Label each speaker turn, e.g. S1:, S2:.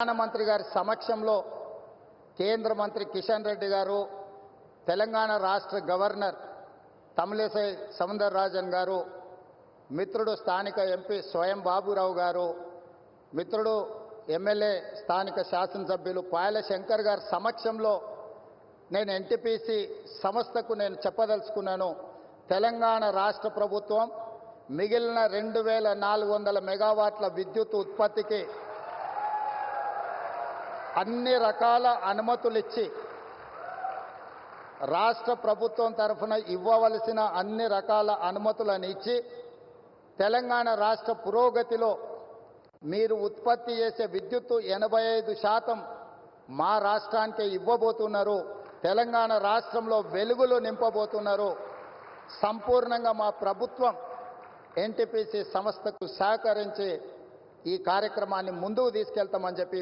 S1: ప్రధానమంత్రి గారి సమక్షంలో కేంద్ర మంత్రి కిషన్ రెడ్డి గారు, తెలంగాణ రాష్ట్ర గవర్నర్ తమిళిసై సౌందరరాజన్ గారు, మిత్రుడు స్థానిక ఎంపీ స్వయం బాబురావు గారు, మిత్రుడు ఎమ్మెల్యే స్థానిక శాసనసభ్యులు పాయల శంకర్ గారి సమక్షంలో నేను ఎన్టీపీసీ సంస్థకు నేను చెప్పదలుచుకున్నాను. తెలంగాణ రాష్ట్ర ప్రభుత్వం మిగిలిన 2400 మెగావాట్ల విద్యుత్ ఉత్పత్తికి అన్ని రకాల అనుమతులు ఇచ్చి, రాష్ట్ర ప్రభుత్వం తరఫున ఇవ్వవలసిన అన్ని రకాల అనుమతులను ఇచ్చి, తెలంగాణ రాష్ట్ర పురోగతిలో మీరు ఉత్పత్తి చేసే విద్యుత్తు 85% మా రాష్ట్రానికి ఇవ్వబోతున్నారు. తెలంగాణ రాష్ట్రంలో వెలుగులు నింపబోతున్నారు. సంపూర్ణంగా మా ప్రభుత్వం ఎన్టీపీసీ సంస్థకు సహకరించి ఈ కార్యక్రమాన్ని ముందుకు తీసుకెళ్తామని చెప్పి